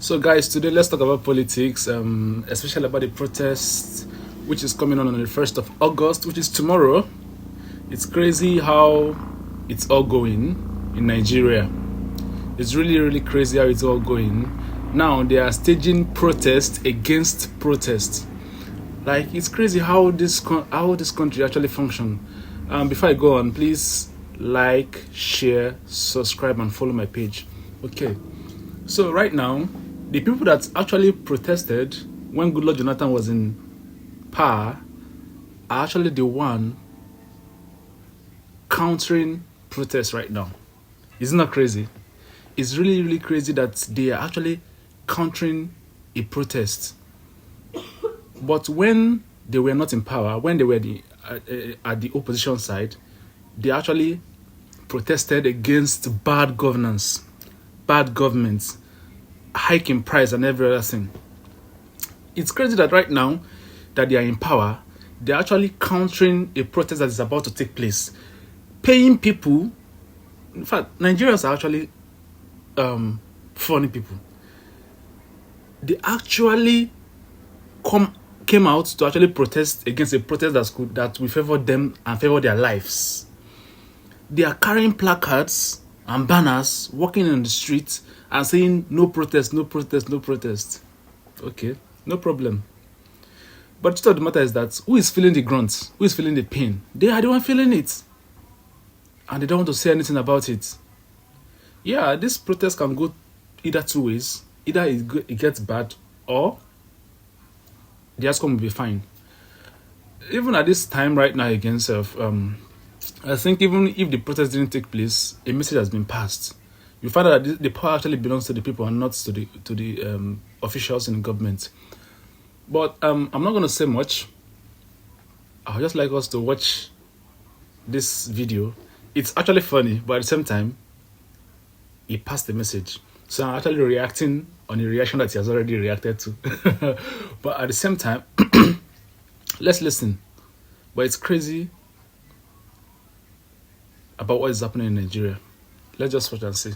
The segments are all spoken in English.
So, guys, today let's talk about politics, especially about the protest which is coming on the 1st of August, which is tomorrow. It's crazy how it's all going in Nigeria. It's really, really crazy how it's all going. Now, they are staging protest against protest. Like, it's crazy how this country actually function. Before I go on, please like, share, subscribe, and follow my page. Okay. So right now, the people that actually protested when Goodluck Jonathan was in power are actually the one countering protests right now. Isn't that crazy? It's really, really crazy that they are actually countering a protest. But when they were not in power, when they were at the opposition side, they actually protested against bad governance, bad government, hike in price, and every other thing. It's crazy that right now that they are in power, they're actually countering a protest that is about to take place, paying people. In fact, Nigerians are actually funny people. They actually came out to actually protest against a protest that will favor them and favor their lives. They are carrying placards and banners, walking in the streets and saying no protest, no protest, no protest. Okay, no problem. But the truth of the matter is that who is feeling the grunt? Who is feeling the pain? They are the one feeling it. And they don't want to say anything about it. Yeah, this protest can go either two ways. Either it gets bad, or the outcome will be fine. Even at this time right now against I think even if the protest didn't take place, a message has been passed. You find out that the power actually belongs to the people and not to the officials in the government. But I'm not going to say much. I would just like us to watch this video. It's actually funny, but at the same time, it passed the message. So I'm actually reacting on a reaction that he has already reacted to. But at the same time, let's listen. But it's crazy about what is happening in Nigeria. Let's just watch and see.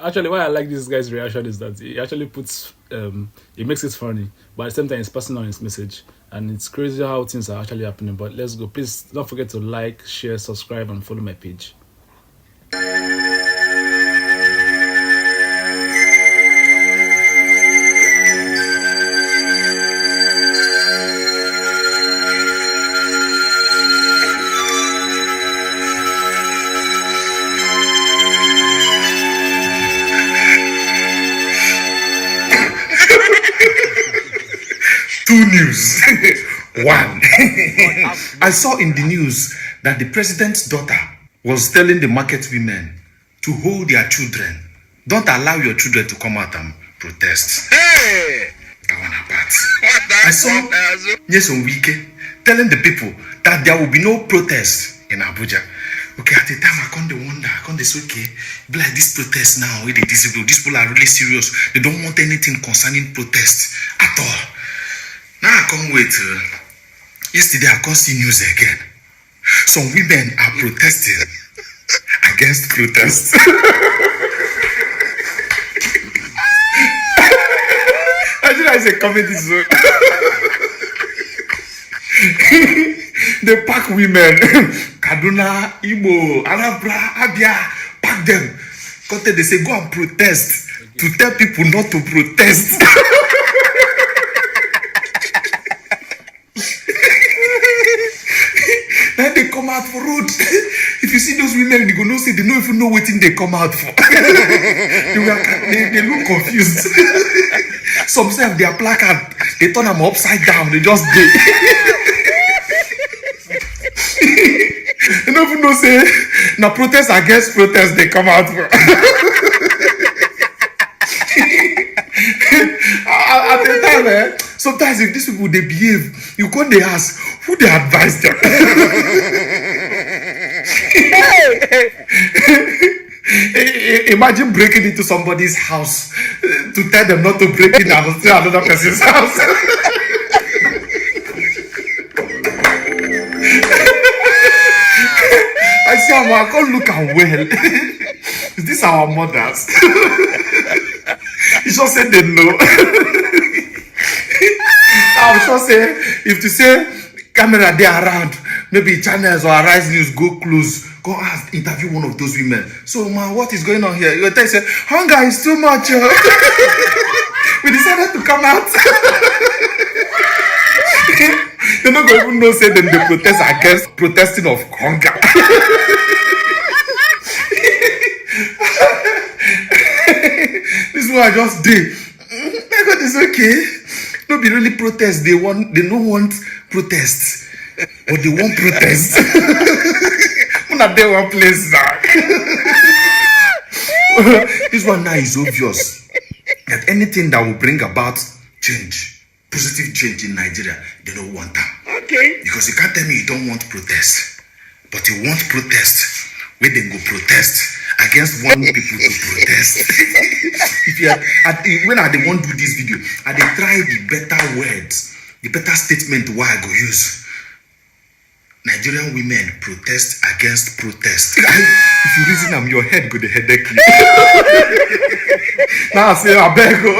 Actually, why I like this guy's reaction is that he actually puts, he makes it funny, but at the same time, he's passing on his message. And it's crazy how things are actually happening. But let's go. Please don't forget to like, share, subscribe, and follow my page. Two news. One, I saw in the news that the president's daughter was telling the market women to hold their children. Don't allow your children to come out and protest. Hey! That one apart. I saw Nyesom Wike telling the people that there will be no protest in Abuja. Okay, at the time I can't wonder, I can't say, okay, be like this protest now, with the disabled, these people are really serious. They don't want anything concerning protest at all. Now I can't wait. Yesterday I can't see news again. Some women are protesting against protest. Nigeria is a comedy zone. They pack women, Kaduna, Igbo, Anambra, Abia, pack them. Because they say go and protest to tell people not to protest. Then they come out for road. If you see those women, they go no say they don't even know what they come out for. they look confused. Some say their placard, they turn them upside down. They just did. They don't even know say now protest against protest they come out for. At the time, sometimes if these people they behave, you go they ask who they advise them. Imagine breaking into somebody's house to tell them not to break in and steal another person's house. I say, I can't look at well. These are our mothers. You just said they know. I'm sure say if to say camera they around, maybe channels or Arise News go close, go ask, interview one of those women. So man, what is going on here? You tell say hunger is too much. We decided to come out. They're not going to even know say them they protest against protesting of hunger. This one I just did. My God, it's okay. No be really protest. They don't want protests. But they want protest. Not there one place now. This one now is obvious. That anything that will bring about change, positive change in Nigeria, they don't want that. Okay. Because you can't tell me you don't want protest. But you want protest. Where they go protest against one people to protest. If you when I they want to do this video, I they try the better words, the better statement why I go use. Nigerian women protest against protest. If you reason I'm your head go the headache. Now I say I beg go.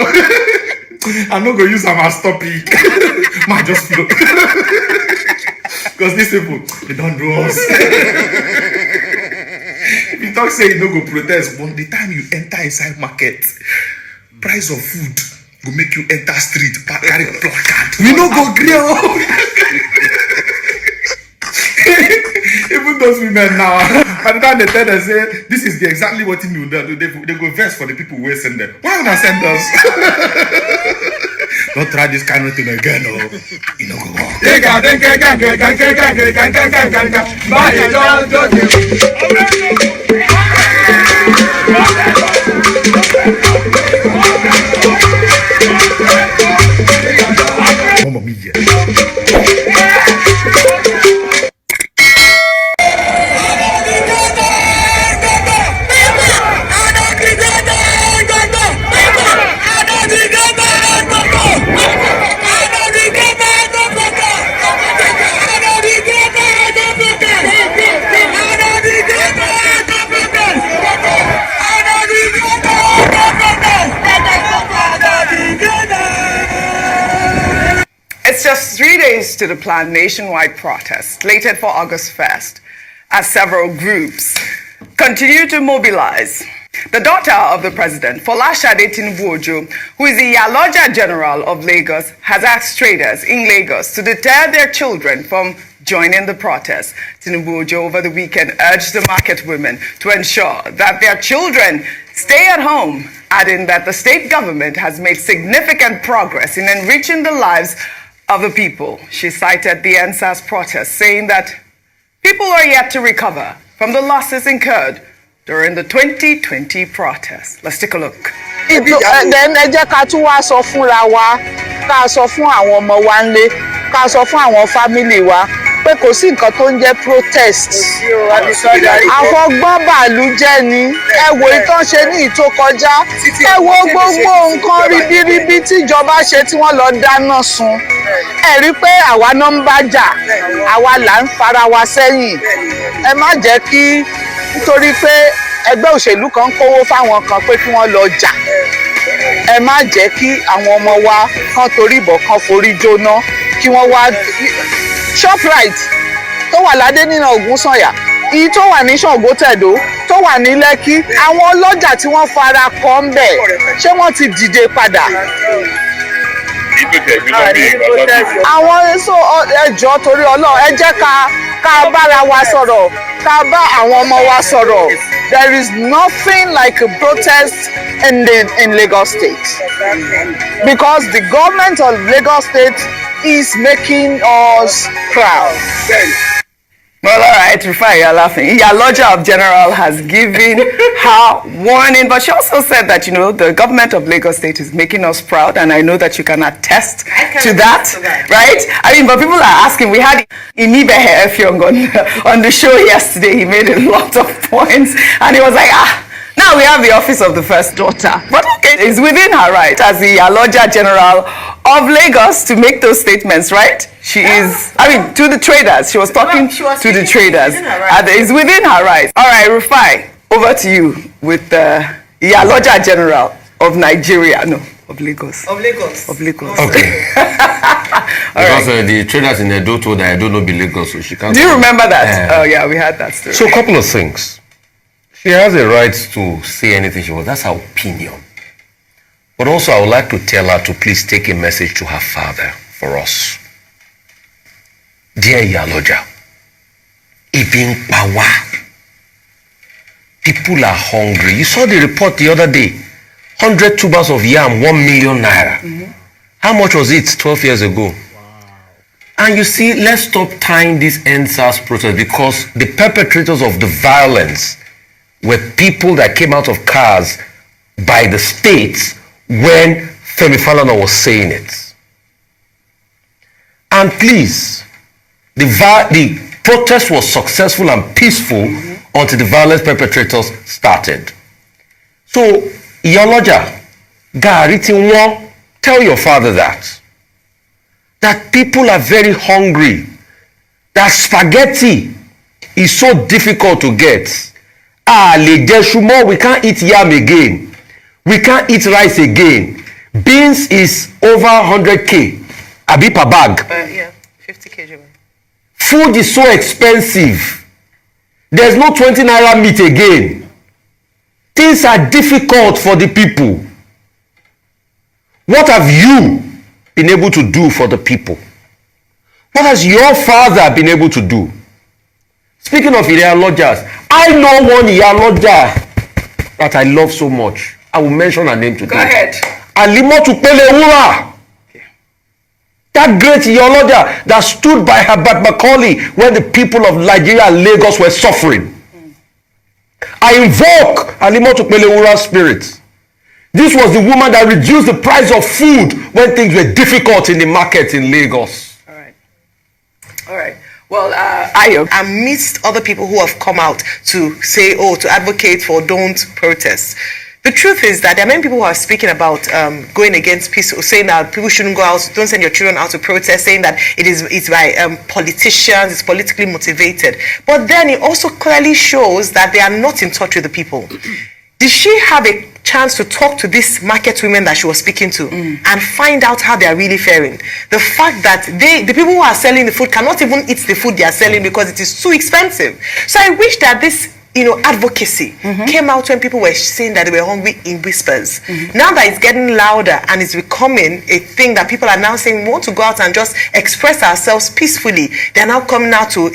I'm not gonna use them as topic. Might just flow. Because these people they don't know us. If you talk say you no go protest, but the time you enter inside market, price of food go make you enter street, carry placard. We no go grill. Even those women now, by the time they tell them say this is exactly what you do, they go vex for the people who send them. Why would I send us? Don't try this kind of thing again, or you know go on. Mamma mia. It's just 3 days to the planned nationwide protest slated for August 1st, as several groups continue to mobilize. The daughter of the president, Folashade Tinubu-Ojo, who is the Iyaloja General of Lagos, has asked traders in Lagos to deter their children from joining the protest. Tinubu-Ojo over the weekend urged the market women to ensure that their children stay at home, adding that the state government has made significant progress in enriching the lives of the people. She cited the NSAS protest, saying that people are yet to recover from the losses incurred during the 2020 protest. Let's take a look. Then ẹ jẹ́ ká tún wá sọ fúnra wa, ká sọ fún àwọn ọmọ wa nílé, ká sọ fún àwọn family wa pé kò sí nǹkan tó ń jẹ́ protest. Àfọgbọ́n bàálù jẹ́ ni. Ẹ wo ìtàn ṣe ní ìtó kọjá. Ẹ wo gbogbo nǹkan ribiribi tíjọba ṣe tí wọ́n lọ dáná sun. Ẹ rí pé àwa náà ń bá jà, àwa là ń fara wa sẹ́yìn. Ẹ má jẹ́ kí nítorí pé ẹgbẹ́ òṣèlú kan kówó fáwọn kan pé kí wọ́n lọ jà. Ẹ má jẹ́ kí àwọn ọmọ wa kan torí ìbọn kan forí jóná kí wọ́n wá Shoprite tó wà ládé nínú Ògúnsànyà, èyí tó wà ní Ṣàngó Tẹ̀dó, tó wà ní Lẹ́kí, àwọn ọlọ́jà tí wọ́n fara kọ́ ń bẹ̀ ṣé wọ́n ti dìde padà? Àwọn èso ẹjọ́ torí Ọlọ́run ẹ jẹ́ ká bára wa sọ̀rọ̀, ká bá àwọn ọmọ wa sọ̀rọ̀. There is nothing like a protest in Lagos State, because the government of Lagos State is making us proud. Well, all right, Rufai, you're laughing. Iyaloja of General has given her warning, but she also said that, you know, the government of Lagos State is making us proud, and I know that you can attest to that, right? I mean, but people are asking. We had Inibehe Effiong on the show yesterday. He made a lot of points, and he was like, Now we have the office of the first daughter. But okay, it's within her right as the Aloja General of Lagos to make those statements, right? She is, I mean, to the traders. She was talking to the traders. It's within her right. All right, Rufai, over to you with the Aloja General of Nigeria. No, of Lagos. Of Lagos. Of Lagos. Okay. Because the traders in Edo told that I don't know be Lagos, so she can't. Do you remember that? Oh yeah, we had that story. So a couple of things. She has a right to say anything she wants. That's her opinion. But also I would like to tell her to please take a message to her father for us. Dear Iyaloja, Ibin Pawa, people are hungry. You saw the report the other day. 100 tubers of yam, 1 million naira. Mm-hmm. How much was it 12 years ago? Wow. And you see, let's stop tying this EndSARS protest because the perpetrators of the violence were people that came out of cars by the states when Femi Falana was saying it. And please, the protest was successful and peaceful until the violence perpetrators started. So, Iyaloja, Gariti Won, tell your father that people are very hungry, that spaghetti is so difficult to get. We can't eat yam again. We can't eat rice again. Beans is over 100k. Abi per bag. Yeah, 50 kg. Food is so expensive. There's no 20 naira meat again. Things are difficult for the people. What have you been able to do for the people? What has your father been able to do? Speaking of Iyalojas, I know one Iyaloja that I love so much. I will mention her name today. Go ahead. Alimotu Pelewura. That great Iyaloja that stood by Herbert Macaulay when the people of Nigeria and Lagos were suffering. I invoke Alimotu Pelewura's spirit. This was the woman that reduced the price of food when things were difficult in the market in Lagos. All right. Well, Ayo, amidst other people who have come out to say, to advocate for don't protest, the truth is that there are many people who are speaking about going against peace, saying that people shouldn't go out, don't send your children out to protest, saying that it's by politicians, it's politically motivated. But then it also clearly shows that they are not in touch with the people. Did she have a chance to talk to these market women that she was speaking to and find out how they are really faring? The fact that the people who are selling the food cannot even eat the food they are selling because it is too expensive. So I wish that this advocacy came out when people were saying that they were hungry in whispers. Now that it's getting louder and it's becoming a thing that people are now saying we want to go out and just express ourselves peacefully, they're now coming out to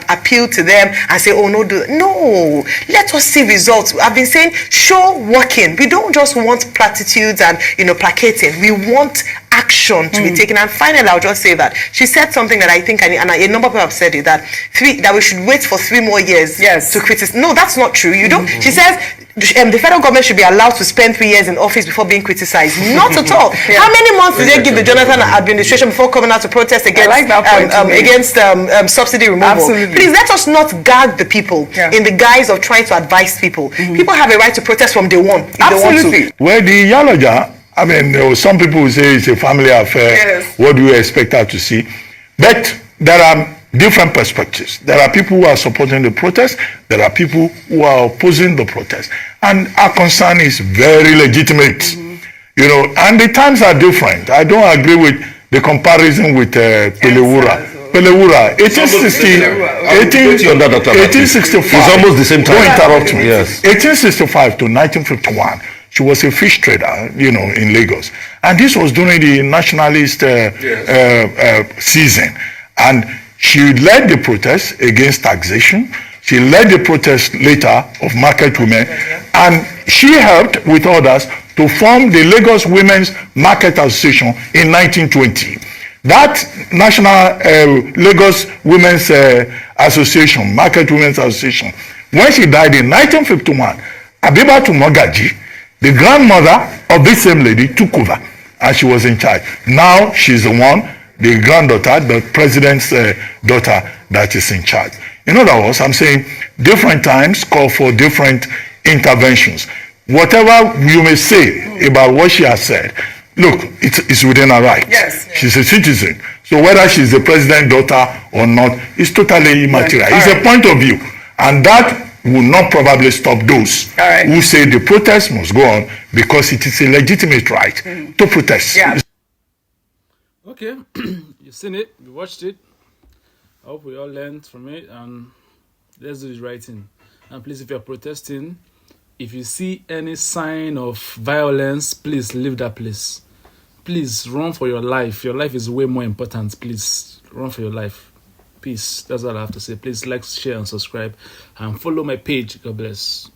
appeal to them and say, no, let us see results. I've been saying show working. We don't just want platitudes and placating. We want action to be taken. And finally, I'll just say that she said something that I think, and a number of people have said it, that we should wait for 3 more years to criticize. No, that's not true. You don't. She says the federal government should be allowed to spend 3 years in office before being criticized. Not at all. How many months did they give the Jonathan administration before coming out to protest against subsidy removal? Absolutely. Please let us not gag the people in the guise of trying to advise people. People have a right to protest from day one if Absolutely. they want to. Well, the Iyaloja, I mean, some people will say it's a family affair. Yes. What do you expect her to see? But there are different perspectives. There are people who are supporting the protest. There are people who are opposing the protest. And our concern is very legitimate. And the times are different. I don't agree with the comparison with Pelewura. 1865. It's almost the same time. Don't interrupt me. Yes. 1865 to 1951. She was a fish trader, in Lagos. And this was during the nationalist season. And she led the protest against taxation. She led the protest later of market women. And she helped with others to form the Lagos Women's Market Association in 1920. That National Lagos Women's Association, Market Women's Association, when she died in 1951, Abibatu Mogaji, the grandmother of this same lady, took over and she was in charge. Now she's the one, the granddaughter, the president's daughter that is in charge. In other words, I'm saying different times call for different interventions. Whatever you may say about what she has said, look, it's within her right. Yes. She's a citizen. So whether she's the president's daughter or not is totally immaterial. Right. It's a point of view. And that will not probably stop those who say the protest must go on because it is a legitimate right to protest. Yeah. Okay, you've seen it, you watched it. I hope we all learned from it, and let's do the right thing. And please, if you're protesting, if you see any sign of violence, please leave that place. Please run for your life. Your life is way more important. Please run for your life. Peace. That's all I have to say. Please like, share, and subscribe, and follow my page. God bless.